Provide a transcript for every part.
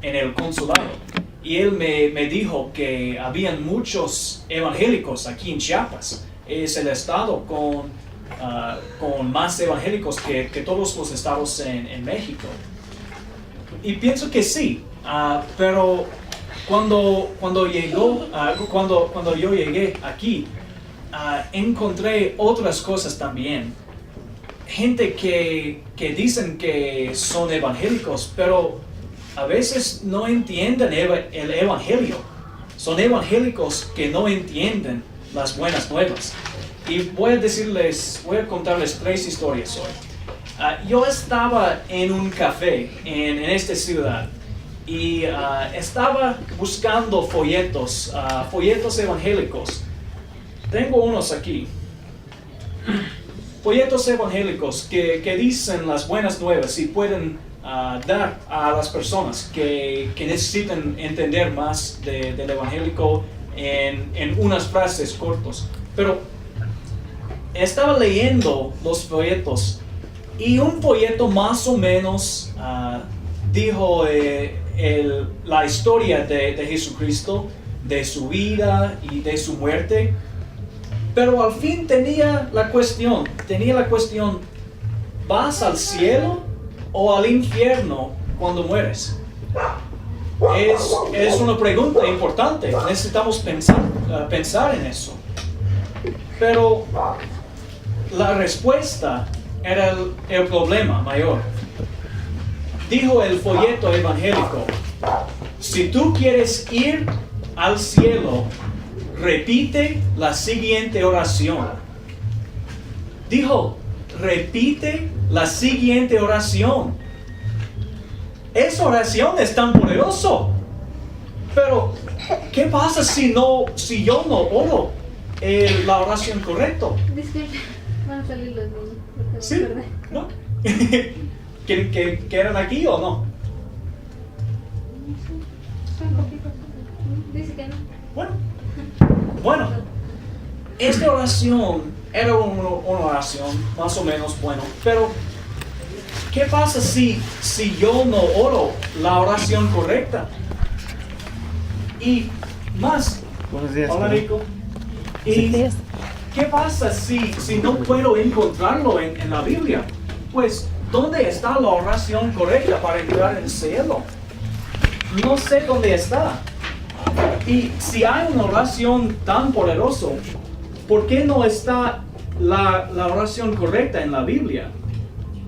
en el consulado. Y él me dijo que habían muchos evangélicos aquí en Chiapas. Es el estado con más evangélicos que todos los estados en México. Y pienso que sí, pero cuando yo llegué aquí, encontré otras cosas también. Gente que dicen que son evangélicos, pero a veces no entienden el evangelio. Son evangélicos que no entienden las buenas nuevas. Y voy a contarles 3 historias hoy. Yo estaba en un café en esta ciudad y estaba buscando folletos evangélicos. Tengo unos aquí. Folletos evangélicos que dicen las buenas nuevas y pueden dar a las personas que necesitan entender más del evangélico en unas frases cortas. Pero estaba leyendo los folletos y un folleto más o menos dijo la historia de Jesucristo, de su vida y de su muerte. Pero al fin tenía la cuestión, ¿vas al cielo o al infierno cuando mueres? Es una pregunta importante, necesitamos pensar en eso. Pero la respuesta era el problema mayor. Dijo el folleto evangélico, si tú quieres ir al cielo, repite la siguiente oración. Dijo, repite la siguiente oración. Esa oración es tan poderosa. Pero, ¿qué pasa si yo no oro la oración correcta? Disculpe, van a salir los niños. ¿Sí? ¿No? ¿Quedan aquí o no? Dice que no. Bueno, esta oración era una oración más o menos buena, pero ¿qué pasa si yo no oro la oración correcta? Y más, Buenos días. hola Rico, y ¿qué pasa si no puedo encontrarlo en la Biblia? Pues, ¿dónde está la oración correcta para entrar en el cielo? No sé dónde está. Y si hay una oración tan poderosa, ¿por qué no está la oración correcta en la Biblia?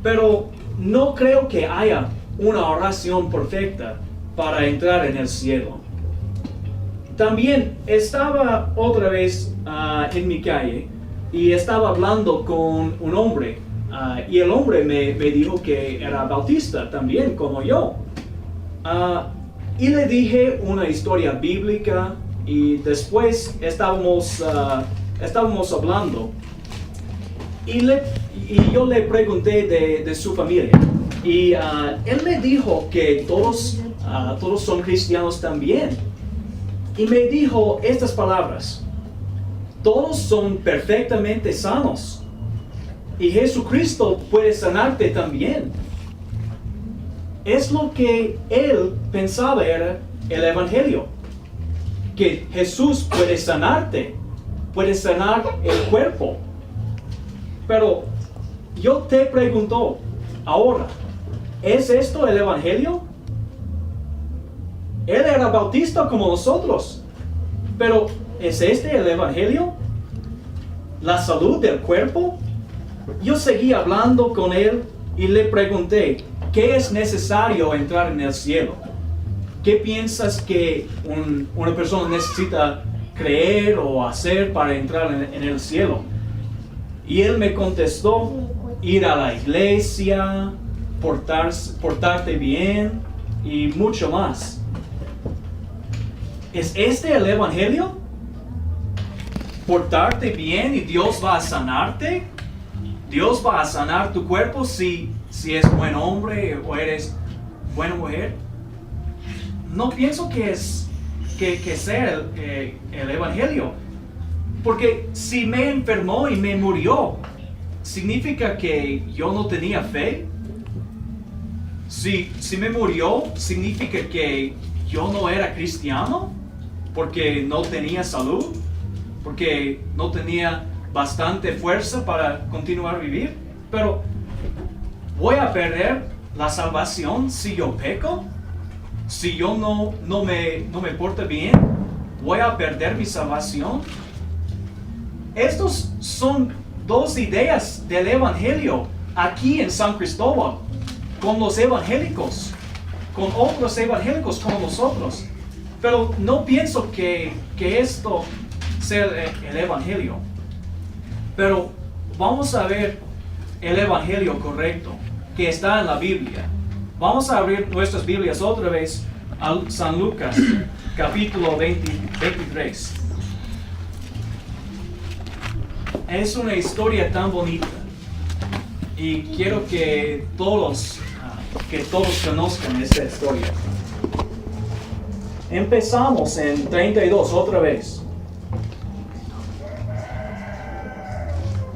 Pero no creo que haya una oración perfecta para entrar en el cielo. También estaba otra vez en mi calle y estaba hablando con un hombre. Y el hombre me dijo que era bautista también, como yo. Y le dije una historia bíblica y después estábamos hablando. Y yo le pregunté de su familia. Y él me dijo que todos son cristianos también. Y me dijo estas palabras. Todos son perfectamente sanos. Y Jesucristo puede sanarte también. Es lo que él pensaba era el evangelio. Que Jesús puede sanarte, puede sanar el cuerpo. Pero yo te pregunto ahora, ¿es esto el evangelio? Él era bautista como nosotros. Pero ¿es este el evangelio? ¿La salud del cuerpo? Yo seguí hablando con él y le pregunté, ¿qué es necesario entrar en el cielo? ¿Qué piensas que una persona necesita creer o hacer para entrar en el cielo? Y él me contestó, ir a la iglesia, portarte bien y mucho más. ¿Es este el evangelio? ¿Portarte bien y Dios va a sanarte? ¿Dios va a sanar tu cuerpo si es buen hombre o eres buena mujer? No pienso que sea el evangelio. Porque si me enfermó y me murió, ¿significa que yo no tenía fe? Si me murió, significa que yo no era cristiano, porque no tenía salud, porque no tenía bastante fuerza para continuar a vivir. Pero, ¿voy a perder la salvación si yo peco? Si yo no me porto bien, ¿voy a perder mi salvación? Estos son dos ideas del Evangelio aquí en San Cristóbal, con los evangélicos, con otros evangélicos como nosotros. Pero no pienso que esto sea el Evangelio. Pero vamos a ver el Evangelio correcto que está en la Biblia. Vamos a abrir nuestras Biblias otra vez a San Lucas, capítulo 23. Es una historia tan bonita y quiero que todos conozcan esta historia. Empezamos en 32 otra vez.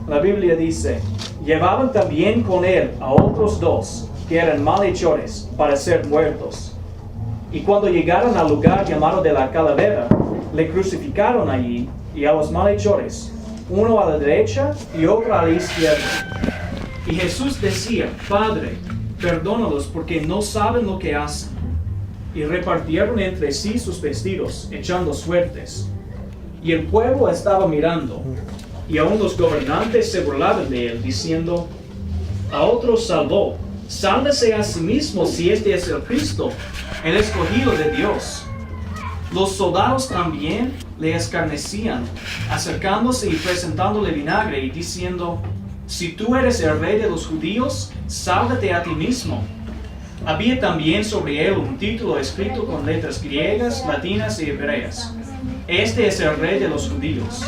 La Biblia dice: llevaban también con él a otros dos que eran malhechores para ser muertos. Y cuando llegaron al lugar llamado de la calavera, le crucificaron allí y a los malhechores, uno a la derecha y otro a la izquierda. Y Jesús decía: Padre, perdónalos porque no saben lo que hacen. Y repartieron entre sí sus vestidos, echando suertes. Y el pueblo estaba mirando. Y aún los gobernantes se burlaban de él, diciendo: a otros salvó, sálvese a sí mismo si este es el Cristo, el escogido de Dios. Los soldados también le escarnecían, acercándose y presentándole vinagre y diciendo: si tú eres el rey de los judíos, sálvate a ti mismo. Había también sobre él un título escrito con letras griegas, latinas y hebreas: este es el rey de los judíos.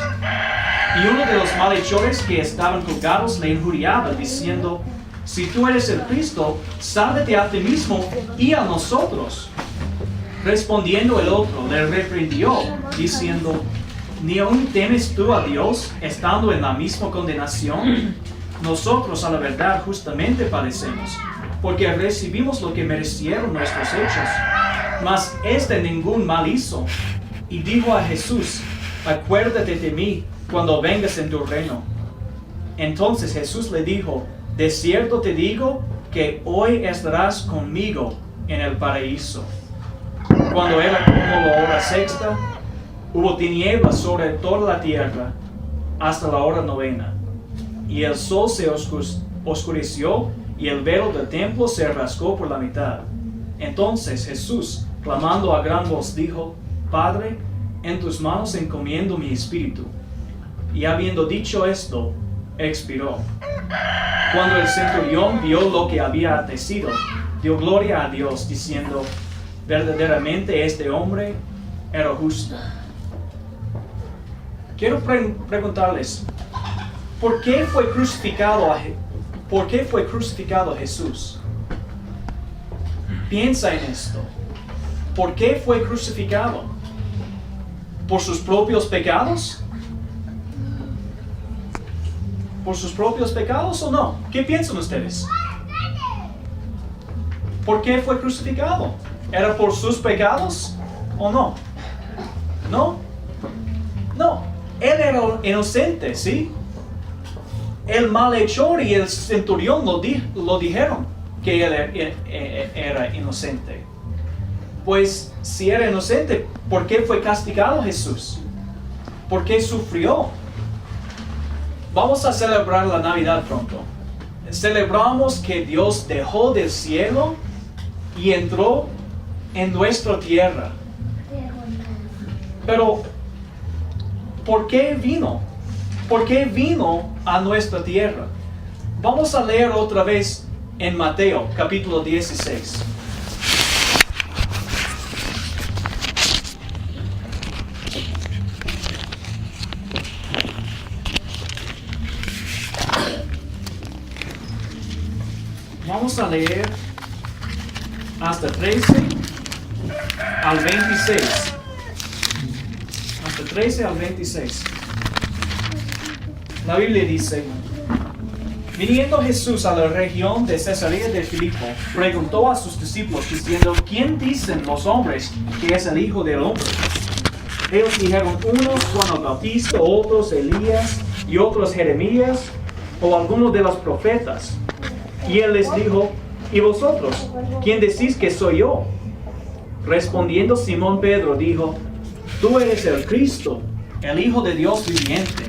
Y uno de los malhechores que estaban colgados le injuriaba, diciendo: si tú eres el Cristo, sálvate a ti mismo y a nosotros. Respondiendo el otro, le reprendió, diciendo: ¿ni aún temes tú a Dios, estando en la misma condenación? Nosotros a la verdad justamente padecemos, porque recibimos lo que merecieron nuestros hechos. Mas este ningún mal hizo. Y dijo a Jesús: acuérdate de mí cuando vengas en tu reino. Entonces Jesús le dijo: de cierto te digo que hoy estarás conmigo en el paraíso. Cuando era como la hora sexta, hubo tinieblas sobre toda la tierra hasta la hora novena. Y el sol se oscureció y el velo del templo se rasgó por la mitad. Entonces Jesús, clamando a gran voz, dijo: Padre, en tus manos encomiendo mi espíritu. Y habiendo dicho esto, expiró. Cuando el centurión vio lo que había acontecido, dio gloria a Dios, diciendo: verdaderamente este hombre era justo. Quiero preguntarles, ¿por qué fue crucificado Jesús? Piensa en esto. ¿Por qué fue crucificado? ¿Por sus propios pecados? ¿Por sus propios pecados o no? ¿Qué piensan ustedes? ¿Por qué fue crucificado? ¿Era por sus pecados o no? ¿No? No. Él era inocente, ¿sí? El malhechor y el centurión lo dijeron que él era inocente. Pues si era inocente, ¿por qué fue castigado Jesús? ¿Por qué sufrió? Vamos a celebrar la Navidad pronto. Celebramos que Dios dejó del cielo y entró en nuestra tierra. Pero, ¿por qué vino? ¿Por qué vino a nuestra tierra? Vamos a leer otra vez en Mateo, capítulo 16. Vamos a leer hasta 13 al 26. Hasta 13 al 26. La Biblia dice: Viniendo Jesús a la región de Cesarea de Filipo, preguntó a sus discípulos diciendo, ¿quién dicen los hombres que es el Hijo del Hombre? Ellos dijeron, unos Juan el Bautista, otros Elías y otros Jeremías o algunos de los profetas. Y él les dijo, ¿y vosotros? ¿Quién decís que soy yo? Respondiendo Simón Pedro dijo, tú eres el Cristo, el Hijo de Dios viviente.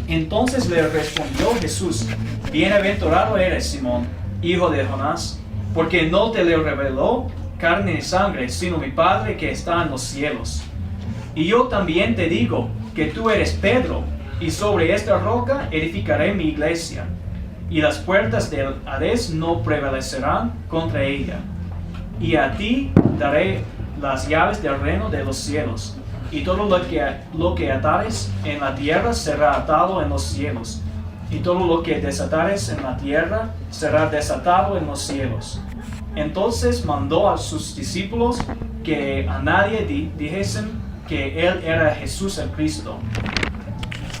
Entonces le respondió Jesús, bienaventurado eres Simón, hijo de Jonás, porque no te lo reveló carne y sangre, sino mi Padre que está en los cielos. Y yo también te digo que tú eres Pedro, y sobre esta roca edificaré mi iglesia, y las puertas del Hades no prevalecerán contra ella. Y a ti daré las llaves del reino de los cielos. Y todo lo que atares en la tierra será atado en los cielos, y todo lo que desatares en la tierra será desatado en los cielos. Entonces mandó a sus discípulos que a nadie dijesen que él era Jesús el Cristo.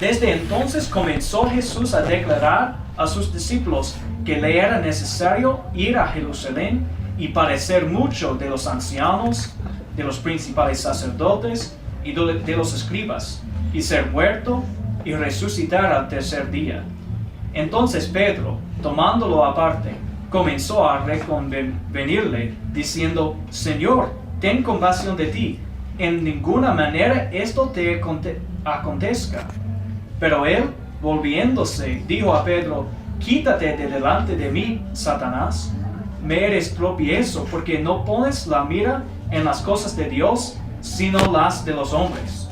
Desde entonces comenzó Jesús a declarar a sus discípulos que le era necesario ir a Jerusalén y padecer mucho de los ancianos, de los principales sacerdotes y de los escribas, y ser muerto y resucitar al tercer día. Entonces Pedro, tomándolo aparte, comenzó a reconvenirle, diciendo, Señor, ten compasión de ti, en ninguna manera esto te acontezca. Pero él, volviéndose, dijo a Pedro, quítate de delante de mí, Satanás, me eres tropiezo, porque no pones la mira en las cosas de Dios, sino las de los hombres.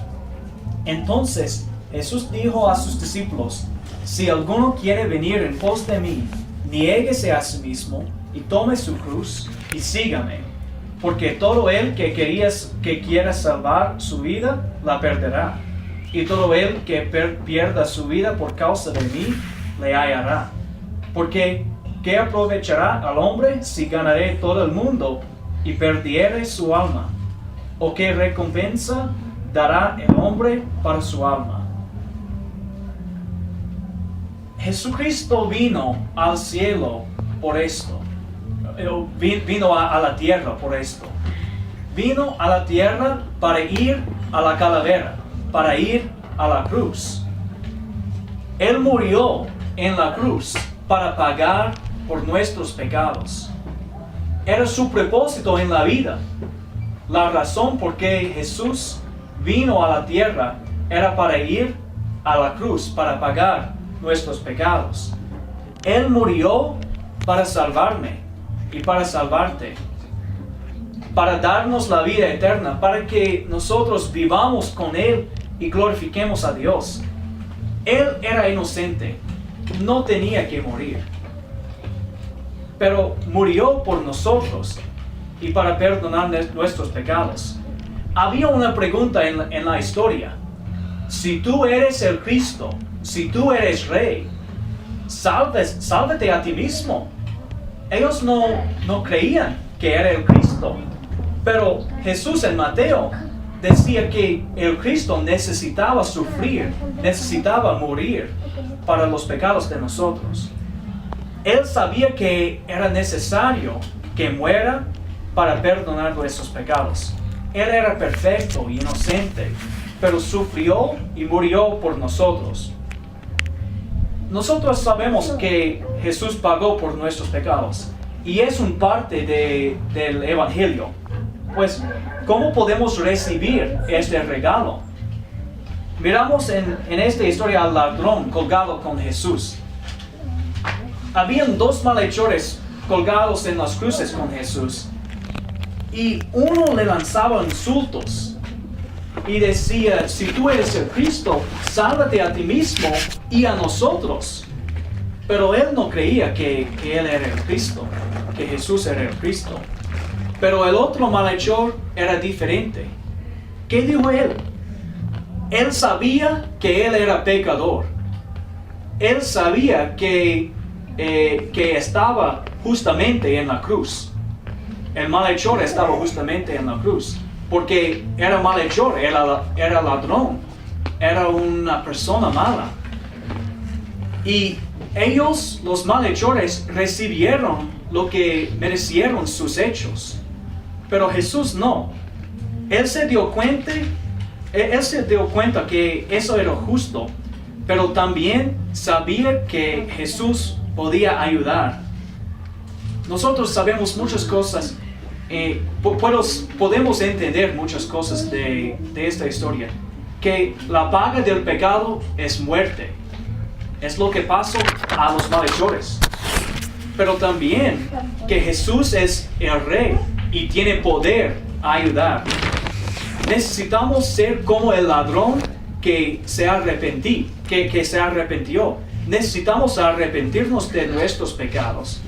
Entonces Jesús dijo a sus discípulos, si alguno quiere venir en pos de mí, niéguese a sí mismo y tome su cruz y sígame, porque todo el que quiera salvar su vida, la perderá, y todo el que pierda su vida por causa de mí, le hallará. Porque ¿qué aprovechará al hombre si ganare todo el mundo y perdiere su alma? ¿O qué recompensa dará el hombre para su alma? Jesucristo vino al cielo por esto. Vino a la tierra por esto. Vino a la tierra para ir a la calavera, para ir a la cruz. Él murió en la cruz para pagar por nuestros pecados. Era su propósito en la vida. La razón por qué Jesús vino a la tierra era para ir a la cruz, para pagar nuestros pecados. Él murió para salvarme y para salvarte, para darnos la vida eterna, para que nosotros vivamos con Él y glorifiquemos a Dios. Él era inocente, no tenía que morir, pero murió por nosotros y para perdonar nuestros pecados. Había una pregunta en la historia. Si tú eres el Cristo, si tú eres Rey, sálvate a ti mismo. Ellos no creían que era el Cristo. Pero Jesús en Mateo decía que el Cristo necesitaba sufrir, necesitaba morir para los pecados de nosotros. Él sabía que era necesario que muera para perdonar nuestros pecados. Él era perfecto e inocente, pero sufrió y murió por nosotros. Nosotros sabemos que Jesús pagó por nuestros pecados y es un parte del Evangelio. Pues, ¿cómo podemos recibir este regalo? Miramos en esta historia al ladrón colgado con Jesús. Habían dos malhechores colgados en las cruces con Jesús. Y uno le lanzaba insultos y decía, si tú eres el Cristo, sálvate a ti mismo y a nosotros. Pero él no creía que él era el Cristo, que Jesús era el Cristo. Pero el otro malhechor era diferente. ¿Qué dijo él? Él sabía que él era pecador. Él sabía que estaba justamente en la cruz. El malhechor estaba justamente en la cruz, porque era malhechor, era ladrón, era una persona mala. Y Ellos, los malhechores, recibieron lo que merecieron sus hechos. Pero Jesús no. Él se dio cuenta que eso era justo, pero también sabía que Jesús podía ayudar. Nosotros sabemos muchas cosas, podemos entender muchas cosas de esta historia. Que la paga del pecado es muerte. Es lo que pasó a los malhechores. Pero también que Jesús es el Rey y tiene poder a ayudar. Necesitamos ser como el ladrón que se arrepintió. Necesitamos arrepentirnos de nuestros pecados.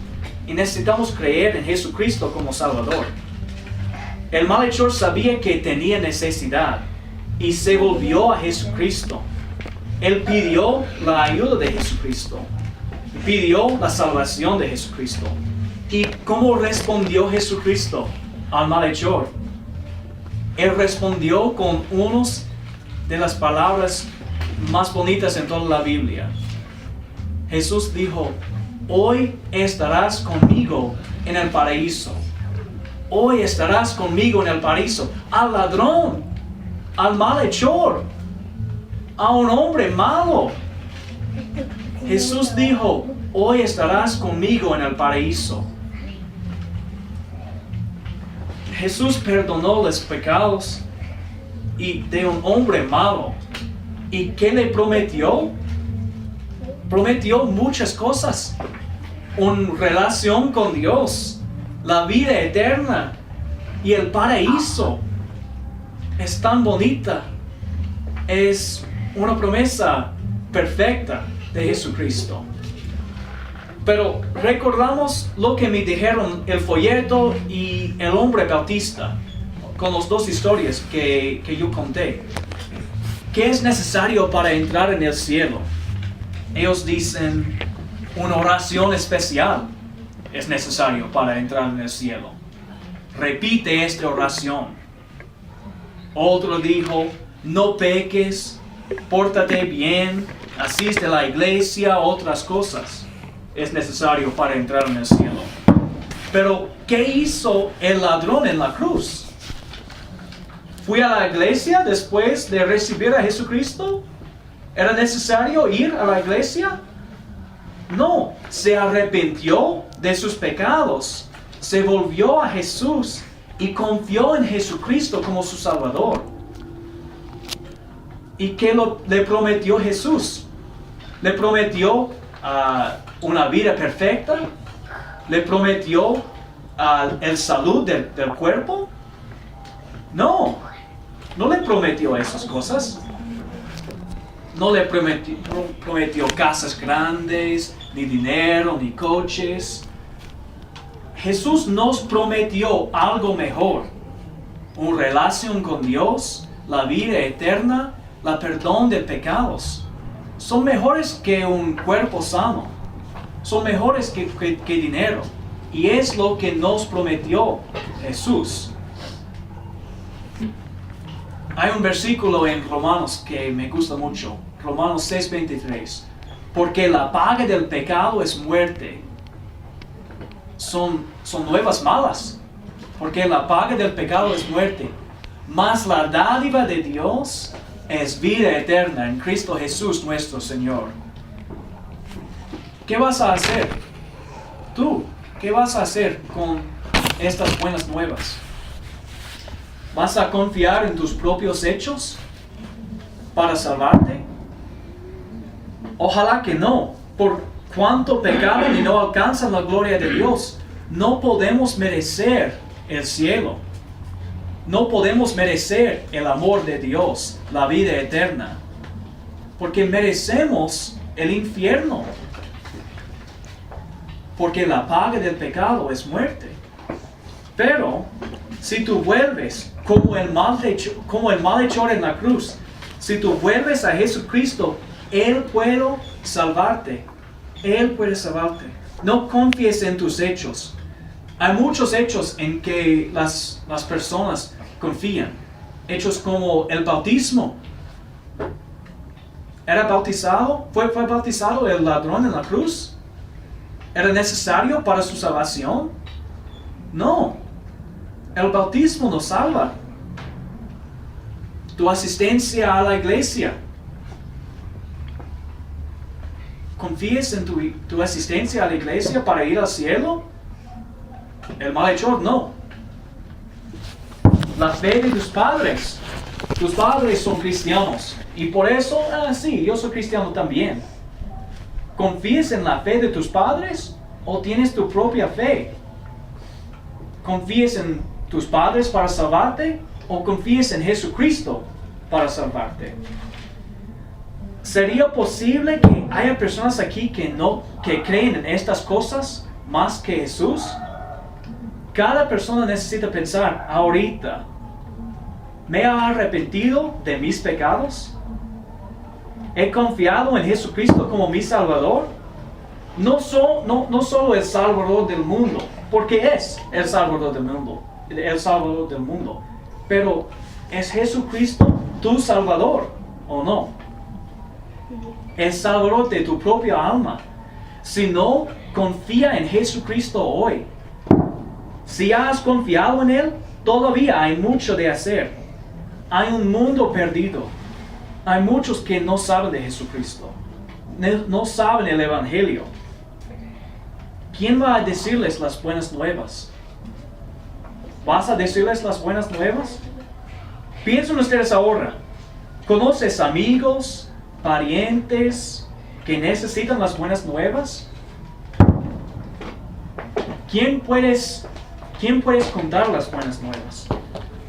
Y necesitamos creer en Jesucristo como Salvador. El malhechor sabía que tenía necesidad y se volvió a Jesucristo. Él pidió la ayuda de Jesucristo. Pidió la salvación de Jesucristo. ¿Y cómo respondió Jesucristo al malhechor? Él respondió con unas de las palabras más bonitas en toda la Biblia. Jesús dijo: hoy estarás conmigo en el paraíso. Hoy estarás conmigo en el paraíso. Al ladrón, al malhechor, a un hombre malo. Jesús dijo: hoy estarás conmigo en el paraíso. Jesús perdonó los pecados de un hombre malo. ¿Y qué le prometió? Prometió muchas cosas. Una relación con Dios, la vida eterna y el paraíso. Es tan bonita. Es una promesa perfecta de Jesucristo. Pero recordamos lo que me dijeron el folleto y el hombre bautista con las dos historias que yo conté. ¿Qué es necesario para entrar en el cielo? Ellos dicen una oración especial es necesario para entrar en el cielo. Repite esta oración. Otro dijo: no peques, pórtate bien, asiste a la iglesia, otras cosas. Es necesario para entrar en el cielo. Pero, ¿qué hizo el ladrón en la cruz? ¿Fue a la iglesia después de recibir a Jesucristo? ¿Era necesario ir a la iglesia? No, se arrepintió de sus pecados, se volvió a Jesús y confió en Jesucristo como su Salvador. ¿Y qué le prometió Jesús? ¿Le prometió una vida perfecta? ¿Le prometió el salud del cuerpo? No le prometió esas cosas. No le prometió casas grandes, ni dinero, ni coches. Jesús nos prometió algo mejor. Una relación con Dios, la vida eterna, el perdón de pecados. Son mejores que un cuerpo sano. Son mejores que dinero. Y es lo que nos prometió Jesús. Hay un versículo en Romanos que me gusta mucho. Romanos 6:23. Porque la paga del pecado es muerte. Son nuevas malas. Porque la paga del pecado es muerte. Mas la dádiva de Dios es vida eterna en Cristo Jesús nuestro Señor. ¿Qué vas a hacer? Tú, ¿qué vas a hacer con estas buenas nuevas? ¿Vas a confiar en tus propios hechos para salvarte? Ojalá que no. Por cuanto pecaron y no alcanzan la gloria de Dios, no podemos merecer el cielo. No podemos merecer el amor de Dios, la vida eterna. Porque merecemos el infierno. Porque la paga del pecado es muerte. Pero si tú vuelves como el malhechor en la cruz, si tú vuelves a Jesucristo, Él puede salvarte. Él puede salvarte. No confíes en tus hechos. Hay muchos hechos en que las personas confían. Hechos como el bautismo. ¿Era bautizado? ¿Fue bautizado el ladrón en la cruz? ¿Era necesario para su salvación? No. El bautismo nos salva. Tu asistencia a la iglesia. ¿Confías en tu asistencia a la iglesia para ir al cielo? El malhechor no. La fe de tus padres. Tus padres son cristianos. Y por eso, sí, yo soy cristiano también. ¿Confías en la fe de tus padres o tienes tu propia fe? ¿Confías en tus padres para salvarte o confías en Jesucristo para salvarte? ¿Sería posible que haya personas aquí que creen en estas cosas más que Jesús? Cada persona necesita pensar ahorita, ¿me he arrepentido de mis pecados? ¿He confiado en Jesucristo como mi Salvador? No solo el Salvador del mundo, porque es el Salvador del mundo, pero ¿es Jesucristo tu Salvador o no? El Salvador de tu propia alma. Si no, confía en Jesucristo hoy. Si has confiado en Él, todavía hay mucho de hacer. Hay un mundo perdido. Hay muchos que no saben de Jesucristo. No saben el Evangelio. ¿Quién va a decirles las buenas nuevas? ¿Vas a decirles las buenas nuevas? Piensen ustedes ahora. ¿Conoces amigos, parientes que necesitan las buenas nuevas? ¿Quién puedes contar las buenas nuevas?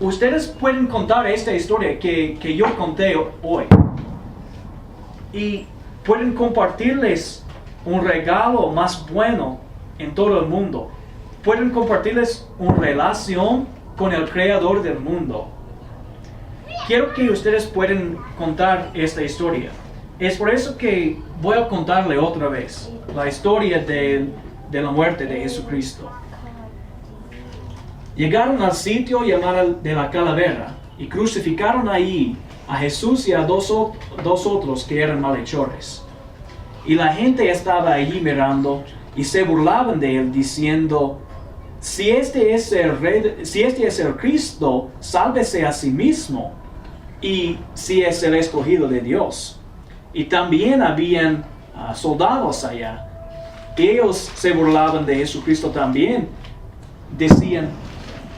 Ustedes pueden contar esta historia que yo conté hoy. Y pueden compartirles un regalo más bueno en todo el mundo. Pueden compartirles una relación con el Creador del mundo. Quiero que ustedes puedan contar esta historia. Es por eso que voy a contarle otra vez la historia de la muerte de Jesucristo. Llegaron al sitio llamado de la Calavera y crucificaron allí a Jesús y a dos otros que eran malhechores. Y la gente estaba allí mirando y se burlaban de él diciendo: si este es el Cristo, sálvese a sí mismo, y si es el escogido de Dios. Y también habían soldados allá. Ellos se burlaban de Jesucristo también. Decían: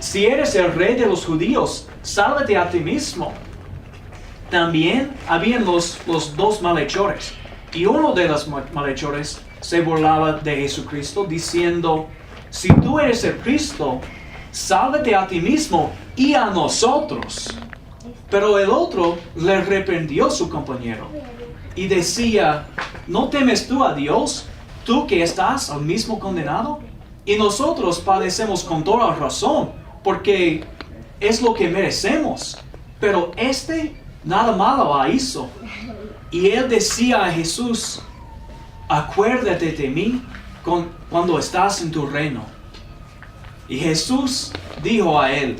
si eres el rey de los judíos, sálvate a ti mismo. También habían los dos malhechores. Y uno de los malhechores se burlaba de Jesucristo diciendo: si tú eres el Cristo, sálvate a ti mismo y a nosotros. Pero el otro le reprendió a su compañero y decía: ¿no temes tú a Dios, tú que estás al mismo condenado? Y nosotros padecemos con toda razón, porque es lo que merecemos. Pero nada malo hizo. Y él decía a Jesús: acuérdate de mí cuando estás en tu reino. Y Jesús dijo a él: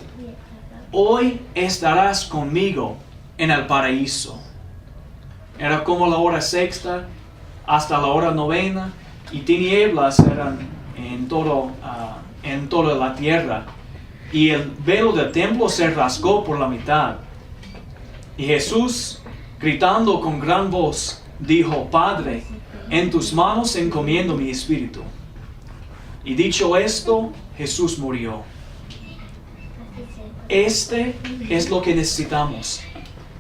hoy estarás conmigo en el paraíso. Era como la hora sexta hasta la hora novena, y tinieblas eran en toda la tierra. Y el velo del templo se rasgó por la mitad. Y Jesús, gritando con gran voz, dijo: Padre, en tus manos encomiendo mi espíritu. Y dicho esto, Jesús murió. Este es lo que necesitamos.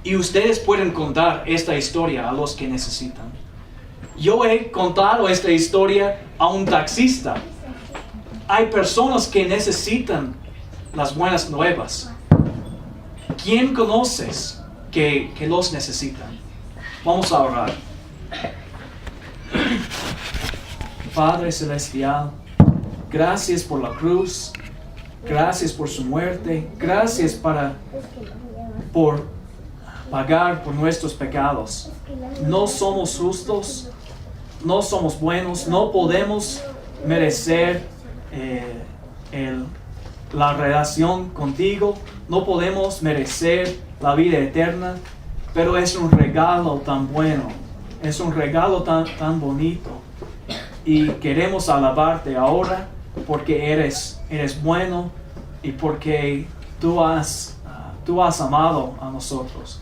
Y ustedes pueden contar esta historia a los que necesitan. Yo he contado esta historia a un taxista. Hay personas que necesitan las buenas nuevas. ¿Quién conoces que los necesitan? Vamos a orar. Padre Celestial, gracias por la cruz. Gracias por su muerte. Gracias por pagar por nuestros pecados. No somos justos. No somos buenos. No podemos merecer la relación contigo. No podemos merecer la vida eterna. Pero es un regalo tan bueno Es un regalo tan bonito. Y queremos alabarte ahora porque eres bueno y porque tú has amado a nosotros.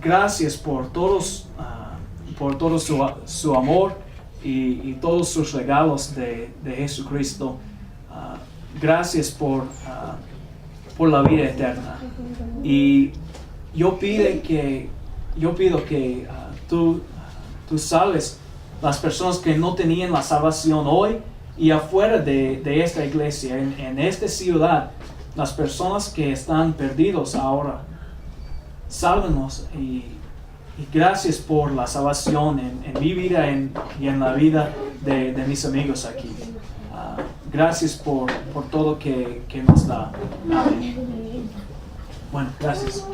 Gracias por todo su amor y todos sus regalos de Jesucristo. Gracias por la vida eterna. Y yo pido que tú salves las personas que no tenían la salvación hoy y afuera de esta iglesia, en esta ciudad, las personas que están perdidos ahora. Sálvenos y gracias por la salvación en mi vida y en la vida de mis amigos aquí. Gracias por todo que nos da. Amén. Bueno, gracias.